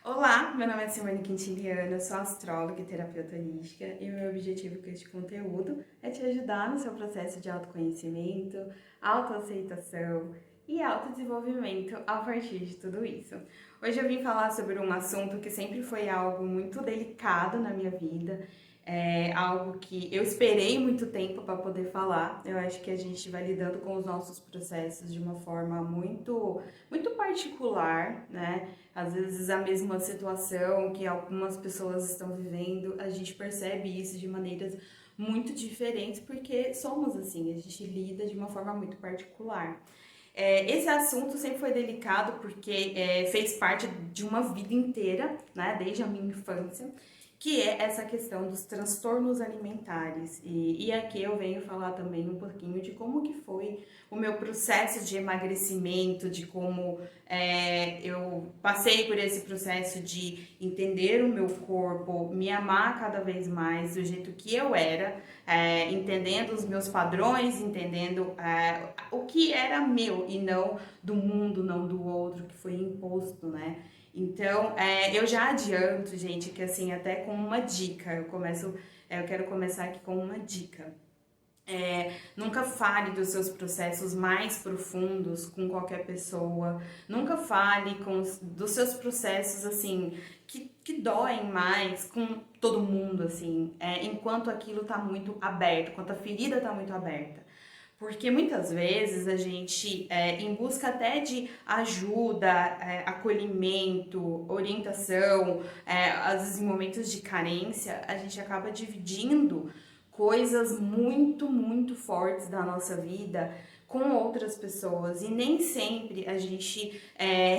Olá, meu nome é Simone Quintiliano, eu sou astróloga e terapeuta holística e o meu objetivo com este conteúdo é te ajudar no seu processo de autoconhecimento, autoaceitação e autodesenvolvimento a partir de tudo isso. Hoje eu vim falar sobre um assunto que sempre foi algo muito delicado na minha vida, é algo que eu esperei muito tempo para poder falar. Eu acho que a gente vai lidando com os nossos processos de uma forma muito particular, né? Às vezes a mesma situação que algumas pessoas estão vivendo, a gente percebe isso de maneiras muito diferentes, porque somos assim, a gente lida de uma forma muito particular. Esse assunto sempre foi delicado porque fez parte de uma vida inteira, né, desde a minha infância, que é essa questão dos transtornos alimentares. E aqui eu venho falar também um pouquinho de como que foi o meu processo de emagrecimento, de como eu passei por esse processo de entender o meu corpo, me amar cada vez mais do jeito que eu era, entendendo os meus padrões, entendendo o que era meu e não do mundo, não do outro, que foi imposto, né? Então, eu já adianto, gente, que assim, até com uma dica, eu quero começar aqui com uma dica. Nunca fale dos seus processos mais profundos com qualquer pessoa. Nunca fale dos seus processos, assim, que doem mais com todo mundo, assim, enquanto aquilo tá muito aberto, enquanto a ferida tá muito aberta. Porque muitas vezes a gente, em busca até de ajuda, acolhimento, orientação, às vezes em momentos de carência, a gente acaba dividindo coisas muito fortes da nossa vida com outras pessoas e nem sempre a gente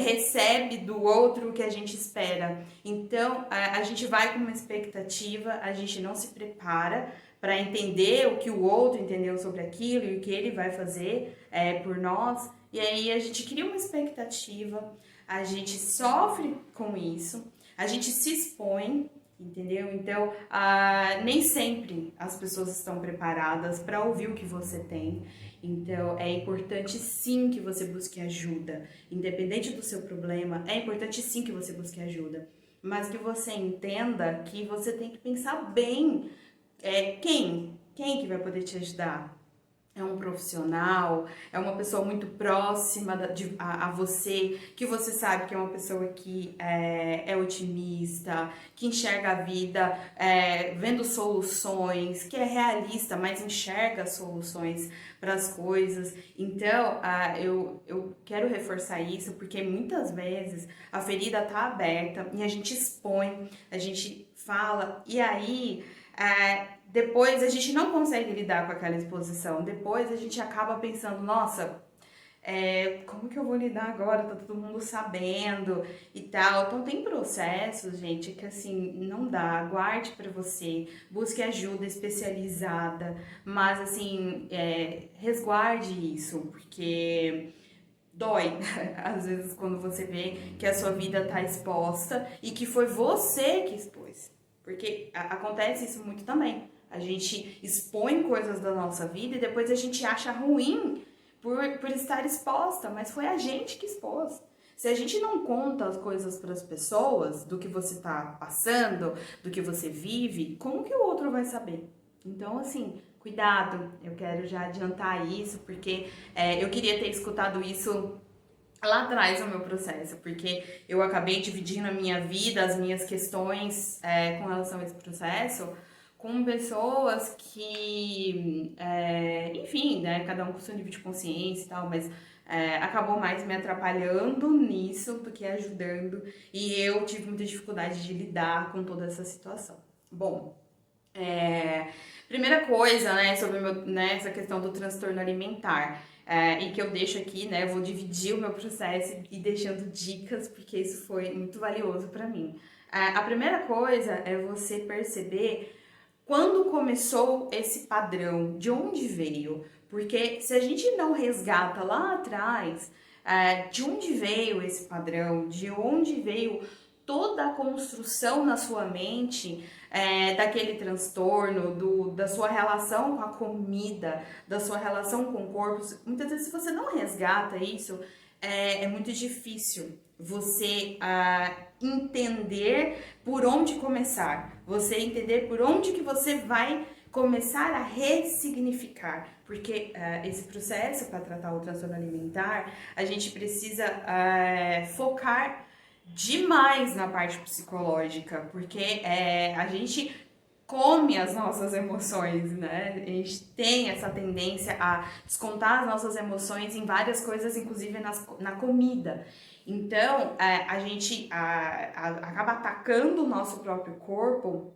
recebe do outro o que a gente espera. Então a gente vai com uma expectativa, a gente não se prepara para entender o que o outro entendeu sobre aquilo e o que ele vai fazer por nós. E aí a gente cria uma expectativa, a gente sofre com isso, a gente se expõe, entendeu? Então, nem sempre as pessoas estão preparadas para ouvir o que você tem. Então, é importante sim que você busque ajuda. Independente do seu problema, é importante sim que você busque ajuda. Mas que você entenda que você tem que pensar bem quem que vai poder te ajudar? É um profissional, é uma pessoa muito próxima a você, que você sabe que é uma pessoa que é otimista, que enxerga a vida vendo soluções, que é realista, mas enxerga soluções para as coisas. Então, eu quero reforçar isso, porque muitas vezes a ferida tá aberta e a gente expõe, a gente fala, e aí depois a gente não consegue lidar com aquela exposição. Depois a gente acaba pensando, nossa, como que eu vou lidar agora? Tá todo mundo sabendo e tal. Então tem processos, gente, que assim, não dá. Guarde pra você, busque ajuda especializada, mas assim, resguarde isso, porque dói, às vezes, quando você vê que a sua vida tá exposta e que foi você que expôs. Porque acontece isso muito também. A gente expõe coisas da nossa vida e depois a gente acha ruim por estar exposta, mas foi a gente que expôs. Se a gente não conta as coisas para as pessoas, do que você tá passando, do que você vive, como que o outro vai saber? Então, assim, cuidado, eu quero já adiantar isso, porque eu queria ter escutado isso lá atrás no meu processo, porque eu acabei dividindo a minha vida, as minhas questões com relação a esse processo, com pessoas que, enfim, né, cada um com seu nível de consciência e tal, mas acabou mais me atrapalhando nisso do que ajudando, e eu tive muita dificuldade de lidar com toda essa situação. Bom, primeira coisa, né, sobre essa questão do transtorno alimentar, e que eu deixo aqui, né, eu vou dividir o meu processo e deixando dicas, porque isso foi muito valioso para mim. A primeira coisa é você perceber quando começou esse padrão, de onde veio, porque se a gente não resgata lá atrás, de onde veio esse padrão, de onde veio toda a construção na sua mente daquele transtorno, da sua relação com a comida, da sua relação com o corpo. Muitas vezes, se você não resgata isso, é muito difícil você entender por onde começar, você entender por onde que você vai começar a ressignificar, porque esse processo para tratar o transtorno alimentar, a gente precisa focar demais na parte psicológica, porque a gente come as nossas emoções, né? A gente tem essa tendência a descontar as nossas emoções em várias coisas, inclusive na comida. Então, a gente acaba atacando o nosso próprio corpo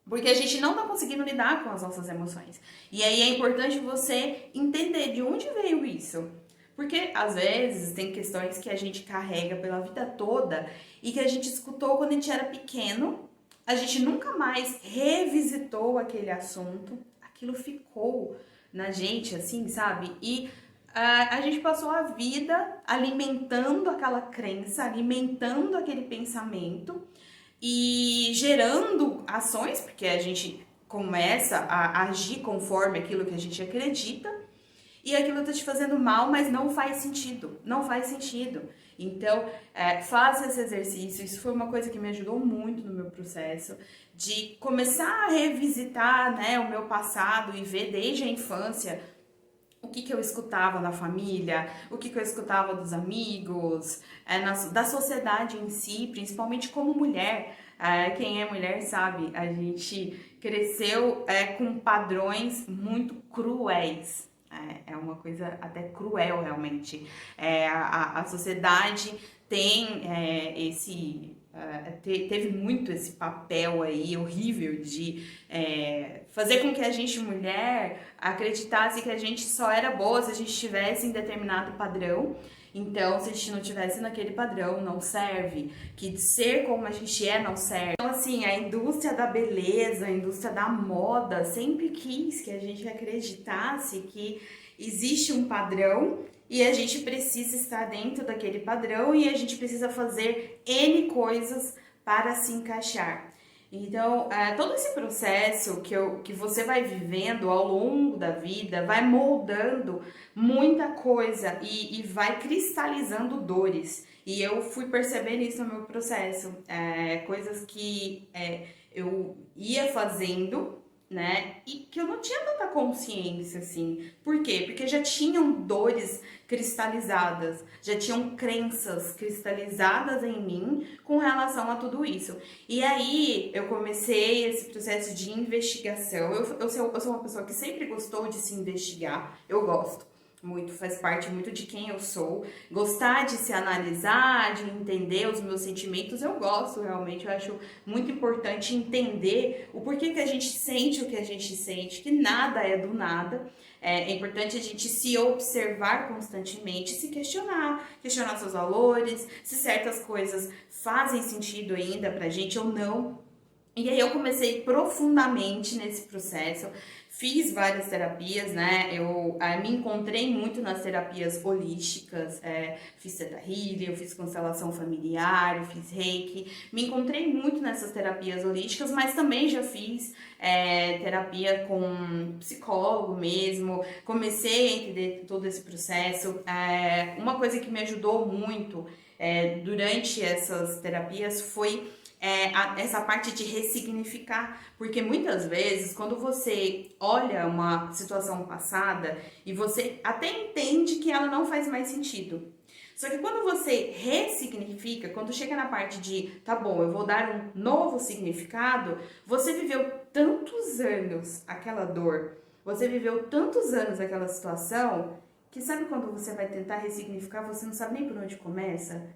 porque a gente não tá conseguindo lidar com as nossas emoções. E aí é importante você entender de onde veio isso. Porque às vezes tem questões que a gente carrega pela vida toda e que a gente escutou quando a gente era pequeno, a gente nunca mais revisitou aquele assunto, aquilo ficou na gente, assim, sabe? E a gente passou a vida alimentando aquela crença, alimentando aquele pensamento e gerando ações, porque a gente começa a agir conforme aquilo que a gente acredita, e aquilo tá te fazendo mal, mas não faz sentido, não faz sentido. Então, faça esse exercício, isso foi uma coisa que me ajudou muito no meu processo, de começar a revisitar, né, o meu passado e ver desde a infância o que eu escutava na família, o que eu escutava dos amigos, da sociedade em si, principalmente como mulher. Quem é mulher sabe, a gente cresceu com padrões muito cruéis. É uma coisa até cruel, realmente. A sociedade tem teve muito esse papel aí horrível de fazer com que a gente, mulher, acreditasse que a gente só era boa se a gente estivesse em determinado padrão. Então, se a gente não tivesse naquele padrão, não serve. Que ser como a gente é não serve. Então, assim, a indústria da beleza, a indústria da moda sempre quis que a gente acreditasse que existe um padrão e a gente precisa estar dentro daquele padrão e a gente precisa fazer N coisas para se encaixar. Então, todo esse processo que você vai vivendo ao longo da vida vai moldando muita coisa e vai cristalizando dores. E eu fui percebendo isso no meu processo. Coisas que eu ia fazendo, né? E que eu não tinha tanta consciência, assim. Por quê? Porque já tinham dores cristalizadas, já tinham crenças cristalizadas em mim com relação a tudo isso. E aí eu comecei esse processo de investigação. Eu sou uma pessoa que sempre gostou de se investigar, eu gosto muito, faz parte muito de quem eu sou. Gostar de se analisar, de entender os meus sentimentos, eu gosto realmente. Eu acho muito importante entender o porquê que a gente sente o que a gente sente, que nada é do nada. É importante a gente se observar constantemente, se questionar seus valores, se certas coisas fazem sentido ainda pra gente ou não. E aí eu comecei profundamente nesse processo, fiz várias terapias, né? Eu me encontrei muito nas terapias holísticas, fiz Theta Healing, eu fiz constelação familiar, eu fiz Reiki, me encontrei muito nessas terapias holísticas, mas também já fiz terapia com psicólogo mesmo, comecei a entender todo esse processo. Uma coisa que me ajudou muito durante essas terapias foi essa parte de ressignificar, porque muitas vezes quando você olha uma situação passada e você até entende que ela não faz mais sentido, só que quando você ressignifica, quando chega na parte de, tá bom, eu vou dar um novo significado, você viveu tantos anos aquela dor, você viveu tantos anos aquela situação, que sabe quando você vai tentar ressignificar, você não sabe nem por onde começa?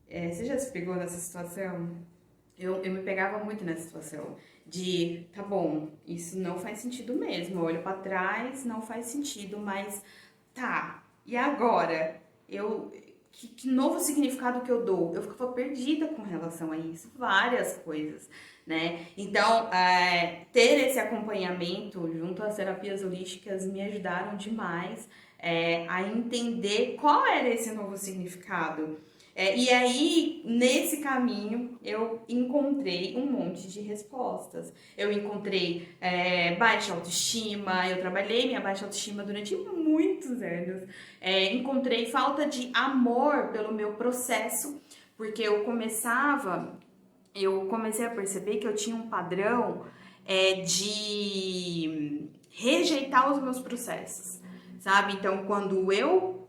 Você já se pegou nessa situação? Eu me pegava muito nessa situação de, tá bom, isso não faz sentido mesmo, eu olho pra trás, não faz sentido, mas tá, e agora? Que novo significado que eu dou? Eu ficava perdida com relação a isso, várias coisas, né? Então, ter esse acompanhamento junto às terapias holísticas me ajudaram demais a entender qual era esse novo significado. E aí, nesse caminho, eu encontrei um monte de respostas. Eu encontrei baixa autoestima, eu trabalhei minha baixa autoestima durante muitos anos. Encontrei falta de amor pelo meu processo, porque eu comecei a perceber que eu tinha um padrão de rejeitar os meus processos, sabe? Então, quando eu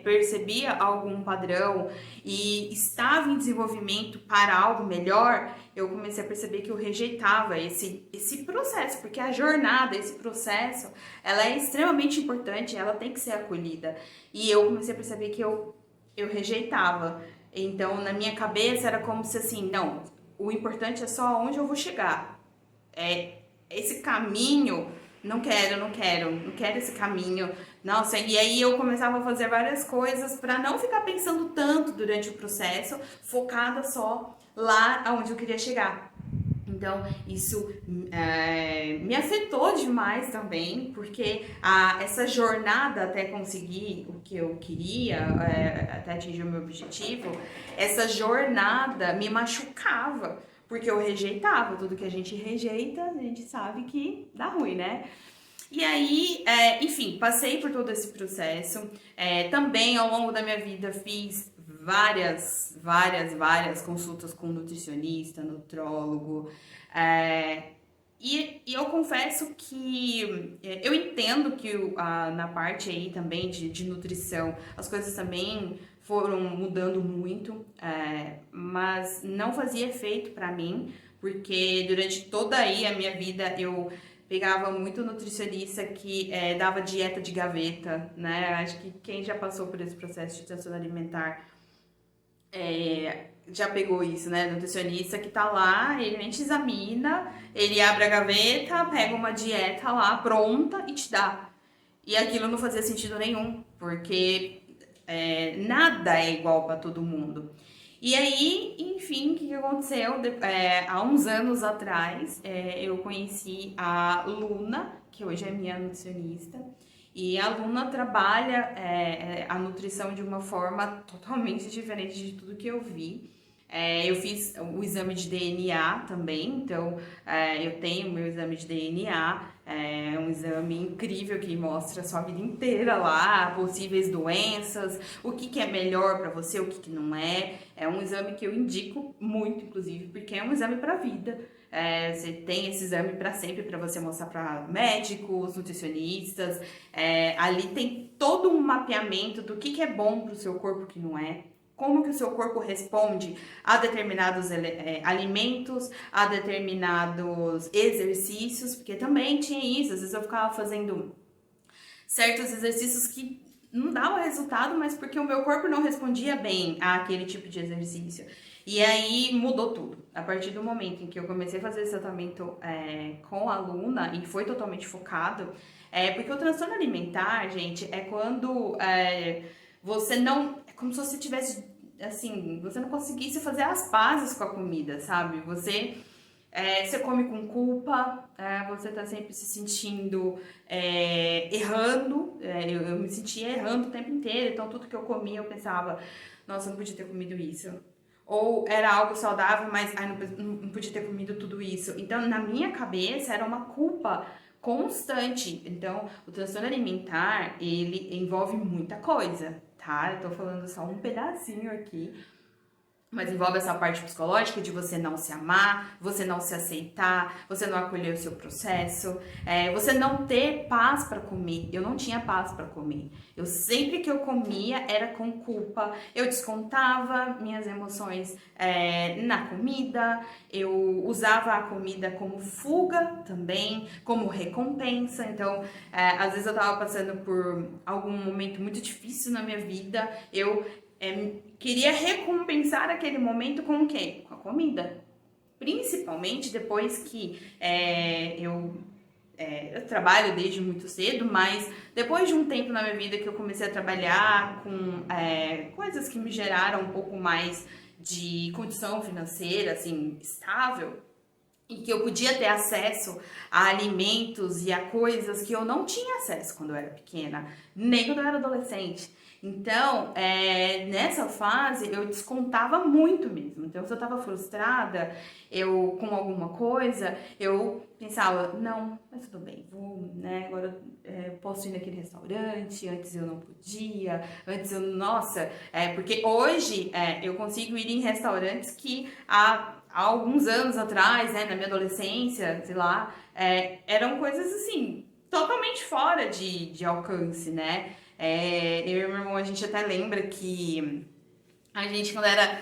percebia algum padrão e estava em desenvolvimento para algo melhor, eu comecei a perceber que eu rejeitava esse processo, porque a jornada, esse processo, ela é extremamente importante, ela tem que ser acolhida. E eu comecei a perceber que eu rejeitava. Então, na minha cabeça, era como se assim, não, o importante é só onde eu vou chegar. Esse caminho, não quero esse caminho. Nossa, e aí eu começava a fazer várias coisas para não ficar pensando tanto durante o processo, focada só lá aonde eu queria chegar. Então, isso me afetou demais também, porque essa jornada até conseguir o que eu queria, até atingir o meu objetivo, essa jornada me machucava, porque eu rejeitava. Tudo que a gente rejeita, a gente sabe que dá ruim, né? E aí, enfim, passei por todo esse processo. Também, ao longo da minha vida, fiz várias consultas com nutricionista, nutrólogo. E eu confesso que eu entendo que na parte aí também de nutrição, as coisas também foram mudando muito, mas não fazia efeito para mim, porque durante toda aí a minha vida eu pegava muito nutricionista que dava dieta de gaveta, né? Acho que quem já passou por esse processo de transtorno alimentar já pegou isso, né? Nutricionista que tá lá, ele nem te examina, ele abre a gaveta, pega uma dieta lá pronta e te dá. E aquilo não fazia sentido nenhum, porque nada é igual para todo mundo. E aí, enfim, o que aconteceu? Há uns anos atrás, eu conheci a Luna, que hoje é minha nutricionista, e a Luna trabalha a nutrição de uma forma totalmente diferente de tudo que eu vi. Eu fiz o exame de DNA também, então eu tenho o meu exame de DNA, é um exame incrível que mostra a sua vida inteira lá, possíveis doenças, o que é melhor para você, o que não é. É um exame que eu indico muito, inclusive, porque é um exame para a vida. Você tem esse exame para sempre, para você mostrar para médicos, nutricionistas. Ali tem todo um mapeamento do que é bom para o seu corpo e o que não é. Como que o seu corpo responde a determinados alimentos, a determinados exercícios, porque também tinha isso, às vezes eu ficava fazendo certos exercícios que não davam resultado, mas porque o meu corpo não respondia bem àquele tipo de exercício. E aí mudou tudo. A partir do momento em que eu comecei a fazer esse tratamento com a Luna e foi totalmente focado, porque o transtorno alimentar, gente, é quando você não... É como se você tivesse, assim, você não conseguisse fazer as pazes com a comida, sabe? Você come com culpa, você tá sempre se sentindo errando. Eu me sentia errando o tempo inteiro, então tudo que eu comia eu pensava, nossa, eu não podia ter comido isso. Ou era algo saudável, mas não podia ter comido tudo isso. Então, na minha cabeça, era uma culpa constante. Então, o transtorno alimentar, ele envolve muita coisa, tá? Eu tô falando só um pedacinho aqui. Mas envolve essa parte psicológica de você não se amar, você não se aceitar, você não acolher o seu processo, você não ter paz para comer. Eu não tinha paz para comer. Eu sempre que eu comia era com culpa. Eu descontava minhas emoções na comida. Eu usava a comida como fuga também, como recompensa. Então, às vezes eu tava passando por algum momento muito difícil na minha vida. Eu queria recompensar aquele momento com o quê? Com a comida. Principalmente depois que eu trabalho desde muito cedo, mas depois de um tempo na minha vida que eu comecei a trabalhar com coisas que me geraram um pouco mais de condição financeira, assim, estável, e que eu podia ter acesso a alimentos e a coisas que eu não tinha acesso quando eu era pequena, nem quando eu era adolescente. Então, nessa fase, eu descontava muito mesmo. Então, se eu tava frustrada, eu com alguma coisa, eu pensava, não, mas tudo bem, vou, né, agora posso ir naquele restaurante, antes eu não podia, antes eu, nossa, porque hoje eu consigo ir em restaurantes que há alguns anos atrás, né, na minha adolescência, sei lá, eram coisas assim, totalmente fora de alcance, né? Eu e meu irmão, a gente até lembra que a gente, quando era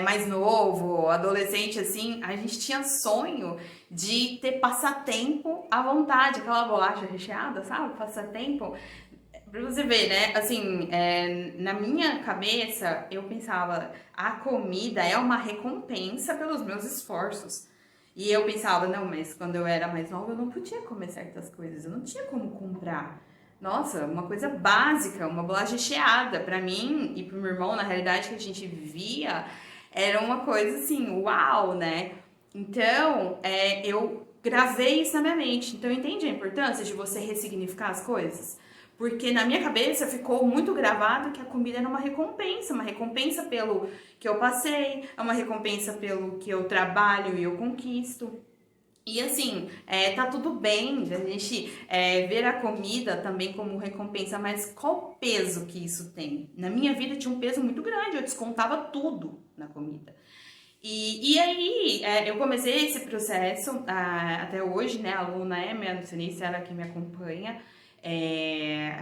mais novo, adolescente, assim, a gente tinha sonho de ter passatempo à vontade, aquela bolacha recheada, sabe? Passatempo. Pra você ver, né? Assim, na minha cabeça, eu pensava, a comida é uma recompensa pelos meus esforços. E eu pensava, não, mas quando eu era mais nova, eu não podia comer certas coisas, eu não tinha como comprar. Nossa, uma coisa básica, uma bolacha recheada, pra mim e pro meu irmão, na realidade, que a gente vivia, era uma coisa assim, uau, né? Então, eu gravei isso na minha mente. Então, entende a importância de você ressignificar as coisas? Porque na minha cabeça ficou muito gravado que a comida era uma recompensa pelo que eu passei, é uma recompensa pelo que eu trabalho e eu conquisto. E assim, tá tudo bem a gente ver a comida também como recompensa, mas qual o peso que isso tem? Na minha vida tinha um peso muito grande, eu descontava tudo na comida. E aí, eu comecei esse processo até hoje, né? A Luna é minha nutricionista, ela que me acompanha.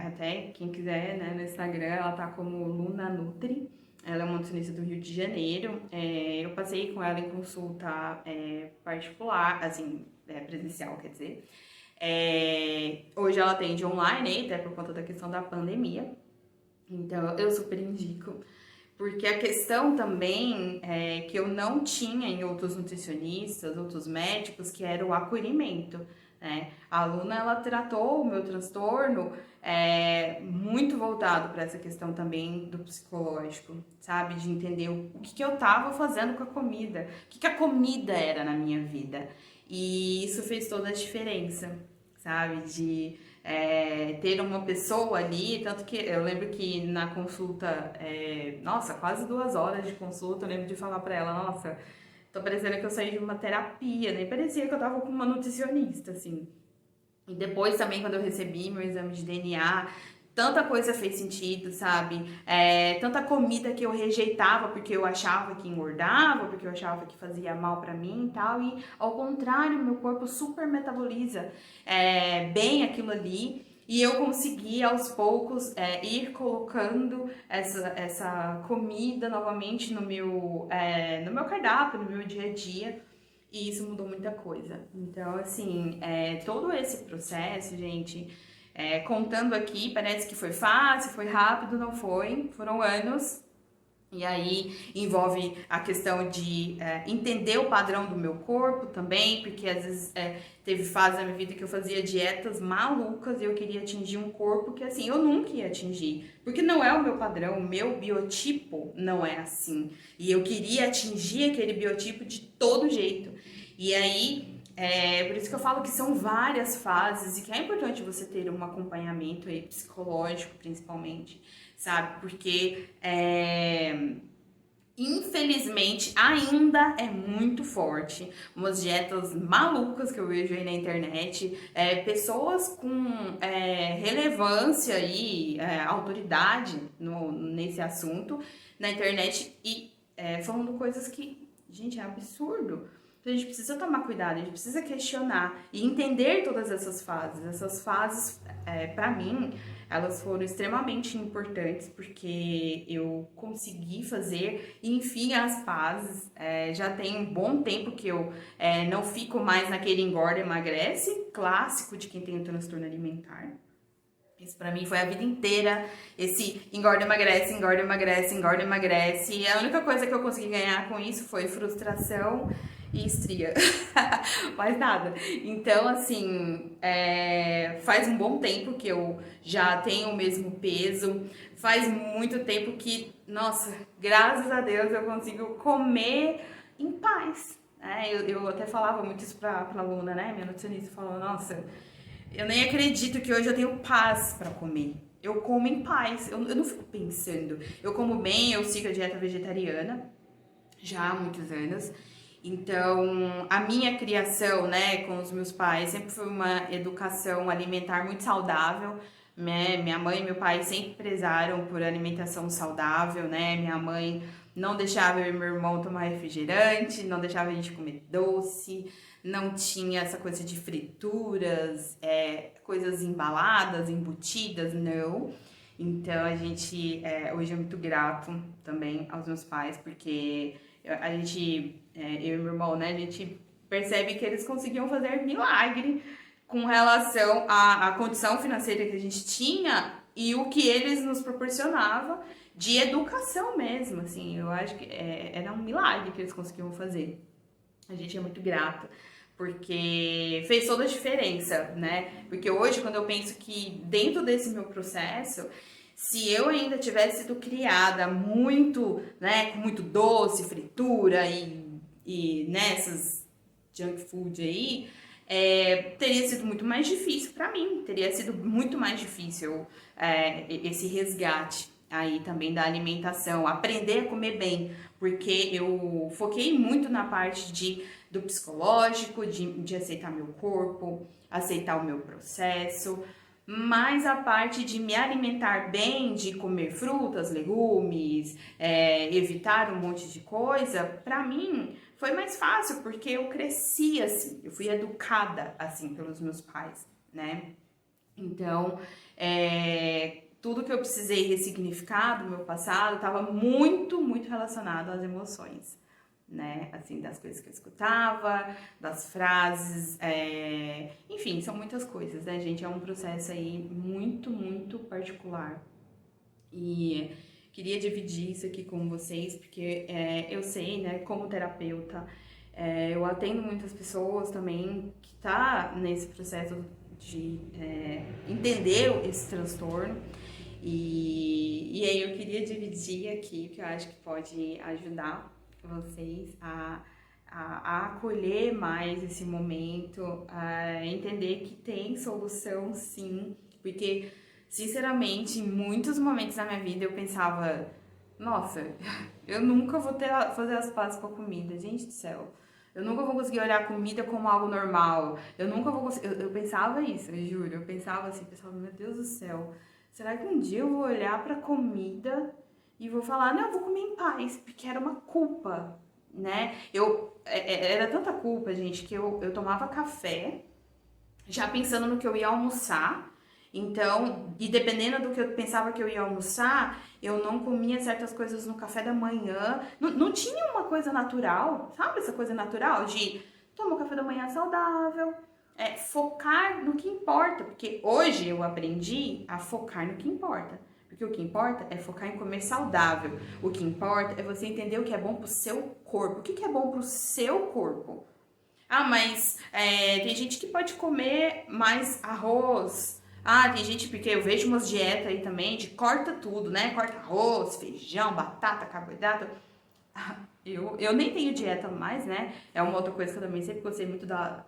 Até quem quiser, né, no Instagram, ela tá como Luna Nutri. Ela é uma nutricionista do Rio de Janeiro. Eu passei com ela em consulta particular, assim, presencial, quer dizer. Hoje ela atende online, até por conta da questão da pandemia. Então, eu super indico. Porque a questão também é que eu não tinha em outros nutricionistas, outros médicos, que era o acolhimento, né? A aluna, ela tratou o meu transtorno muito voltado para essa questão também do psicológico, sabe? De entender o que eu estava fazendo com a comida, o que a comida era na minha vida. E isso fez toda a diferença, sabe? De ter uma pessoa ali, tanto que eu lembro que na consulta, nossa, quase 2 horas de consulta, eu lembro de falar pra ela, nossa, tô parecendo que eu saí de uma terapia, nem parecia que eu tava com uma nutricionista, assim. E depois também, quando eu recebi meu exame de DNA, tanta coisa fez sentido, sabe? Tanta comida que eu rejeitava porque eu achava que engordava, porque eu achava que fazia mal pra mim e tal. E ao contrário, meu corpo super metaboliza bem aquilo ali. E eu consegui aos poucos ir colocando essa comida novamente no meu cardápio, no meu dia a dia. E isso mudou muita coisa. Então, assim, todo esse processo, gente, contando aqui, parece que foi fácil, foi rápido, não foi. Foram anos. E aí envolve a questão de entender o padrão do meu corpo também, porque às vezes teve fase na minha vida que eu fazia dietas malucas e eu queria atingir um corpo que assim, eu nunca ia atingir, porque não é o meu padrão, o meu biotipo não é assim. E eu queria atingir aquele biotipo de todo jeito. E aí, por isso que eu falo que são várias fases e que é importante você ter um acompanhamento aí, psicológico principalmente, sabe? Porque infelizmente ainda é muito forte umas dietas malucas que eu vejo aí na internet, pessoas com relevância e autoridade nesse assunto na internet e falando coisas que, gente, é absurdo. Então a gente precisa tomar cuidado, a gente precisa questionar e entender todas essas fases. Essas fases, para mim, elas foram extremamente importantes porque eu consegui fazer, enfim, as pazes. Já tem um bom tempo que eu não fico mais naquele engorda e emagrece clássico de quem tem o transtorno alimentar. Isso pra mim foi a vida inteira, esse engorda, emagrece, engorda, emagrece, engorda, emagrece. E a única coisa que eu consegui ganhar com isso foi frustração e estria. Mais nada. Então, assim, faz um bom tempo que eu já tenho o mesmo peso. Faz muito tempo que, nossa, graças a Deus eu consigo comer em paz. Eu até falava muito isso pra Luna, né? Minha nutricionista falou, nossa, eu nem acredito que hoje eu tenho paz pra comer. eu como em paz, eu não fico pensando. Eu como bem, eu sigo a dieta vegetariana já há muitos anos. Então, a minha criação, né, com os meus pais sempre foi uma educação alimentar muito saudável, né? Minha mãe e meu pai sempre prezaram por alimentação saudável, né? Minha mãe não deixava eu e meu irmão tomar refrigerante, não deixava a gente comer doce, não tinha essa coisa de frituras, coisas embaladas, embutidas, não. Então, a gente hoje é muito grato também aos meus pais, porque a gente, eu e meu irmão, né, a gente percebe que eles conseguiam fazer milagre com relação à condição financeira que a gente tinha e o que eles nos proporcionavam de educação mesmo, assim, eu acho que era um milagre que eles conseguiam fazer. A gente é muito grato, porque fez toda a diferença, né? Porque hoje, quando eu penso que dentro desse meu processo, se eu ainda tivesse sido criada muito, né, com muito doce, fritura e nessas junk food aí, teria sido muito mais difícil para mim, teria sido muito mais difícil esse resgate aí também da alimentação, aprender a comer bem, porque eu foquei muito na parte do psicológico, de aceitar meu corpo, aceitar o meu processo, mas a parte de me alimentar bem, de comer frutas, legumes, evitar um monte de coisa, pra mim foi mais fácil, porque eu cresci assim, eu fui educada assim pelos meus pais, né? Então, tudo que eu precisei ressignificar do meu passado estava muito, muito relacionado às emoções, né? Assim, das coisas que eu escutava, das frases, enfim, são muitas coisas, né, gente? É um processo aí muito, muito particular. E queria dividir isso aqui com vocês, porque eu sei, né, como terapeuta, eu atendo muitas pessoas também que tá nesse processo de entender esse transtorno. E aí eu queria dividir aqui, que eu acho que pode ajudar vocês a acolher mais esse momento, a entender que tem solução sim, porque sinceramente em muitos momentos da minha vida eu pensava, nossa, eu nunca vou fazer as pazes com a comida, gente do céu. Eu nunca vou conseguir olhar a comida como algo normal. Eu nunca vou conseguir. Eu pensava isso, eu juro. Eu pensava assim, pensava, meu Deus do céu, será que um dia eu vou olhar pra comida e vou falar, não, eu vou comer em paz, porque era uma culpa, né? Era tanta culpa, gente, que eu tomava café já pensando no que eu ia almoçar. Então, e dependendo do que eu pensava que eu ia almoçar, eu não comia certas coisas no café da manhã. Não tinha uma coisa natural, sabe? Essa coisa natural de tomar um café da manhã saudável, focar no que importa. Porque hoje eu aprendi a focar no que importa. Porque o que importa é focar em comer saudável. O que importa é você entender o que é bom pro seu corpo. O que é bom pro seu corpo? Ah, mas tem gente que pode comer mais arroz. Ah, tem gente, porque eu vejo umas dietas aí também de corta tudo, né? Corta arroz, feijão, batata, carboidrato. Eu nem tenho dieta mais, né? É uma outra coisa que eu também sempre gostei muito da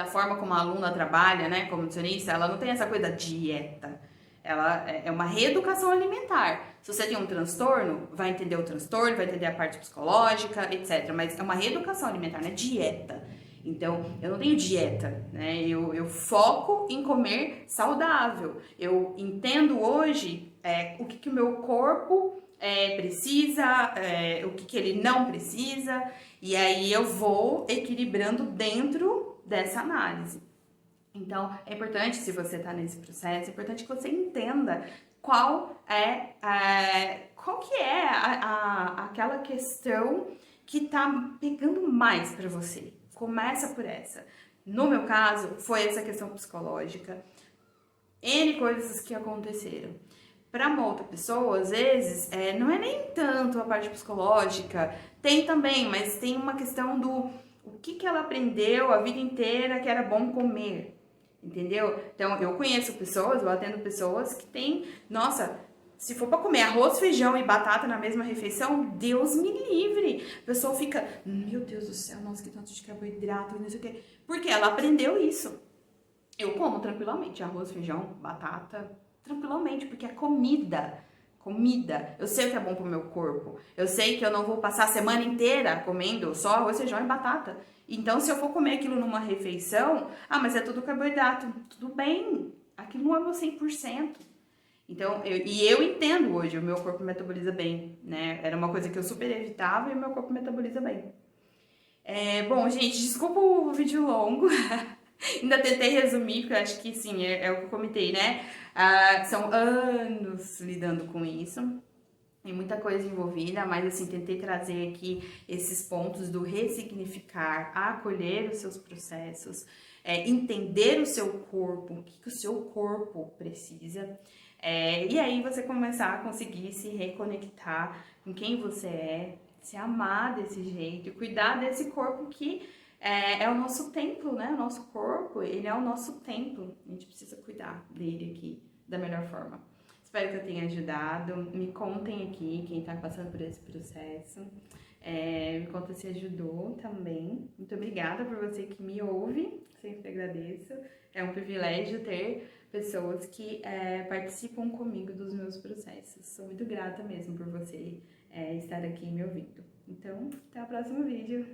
forma como a aluna trabalha, né? Como nutricionista, ela não tem essa coisa da dieta. Ela é uma reeducação alimentar. Se você tem um transtorno, vai entender o transtorno, vai entender a parte psicológica, etc. Mas é uma reeducação alimentar, não é dieta. Então, eu não tenho dieta, né? Eu foco em comer saudável. Eu entendo hoje o que o meu corpo precisa, o que ele não precisa, e aí eu vou equilibrando dentro dessa análise. Então, é importante, se você está nesse processo, é importante que você entenda qual que é aquela questão que tá pegando mais para você. Começa por essa. No meu caso, foi essa questão psicológica. N coisas que aconteceram. Para uma outra pessoa, às vezes, não é nem tanto a parte psicológica, tem também, mas tem uma questão do o que ela aprendeu a vida inteira que era bom comer. Entendeu? Então, eu conheço pessoas, eu atendo pessoas que têm, nossa, se for pra comer arroz, feijão e batata na mesma refeição, Deus me livre. A pessoa fica, meu Deus do céu, nossa, que tanto de carboidrato, não sei o quê. Porque ela aprendeu isso. Eu como tranquilamente arroz, feijão, batata. tranquilamente, porque é comida. Comida. Eu sei o que é bom pro meu corpo. Eu sei que eu não vou passar a semana inteira comendo só arroz, feijão e batata. Então, se eu for comer aquilo numa refeição, mas é tudo carboidrato. Tudo bem, aquilo não é meu 100%. Então, eu entendo hoje, o meu corpo metaboliza bem, né? Era uma coisa que eu super evitava e o meu corpo metaboliza bem. Bom, gente, desculpa o vídeo longo. Ainda tentei resumir, porque eu acho que sim, é o que eu comentei, né? São anos lidando com isso. Tem muita coisa envolvida, mas assim, tentei trazer aqui esses pontos do ressignificar, acolher os seus processos, entender o seu corpo, o que o seu corpo precisa. E aí você começar a conseguir se reconectar com quem você é, se amar desse jeito e cuidar desse corpo que é o nosso templo, né? O nosso corpo, ele é o nosso templo. A gente precisa cuidar dele aqui da melhor forma. Espero que eu tenha ajudado. Me contem aqui quem está passando por esse processo. Me conta se ajudou também. Muito obrigada por você que me ouve. Sempre agradeço. É um privilégio ter pessoas que participam comigo dos meus processos. Sou muito grata mesmo por você estar aqui me ouvindo. Então, até o próximo vídeo.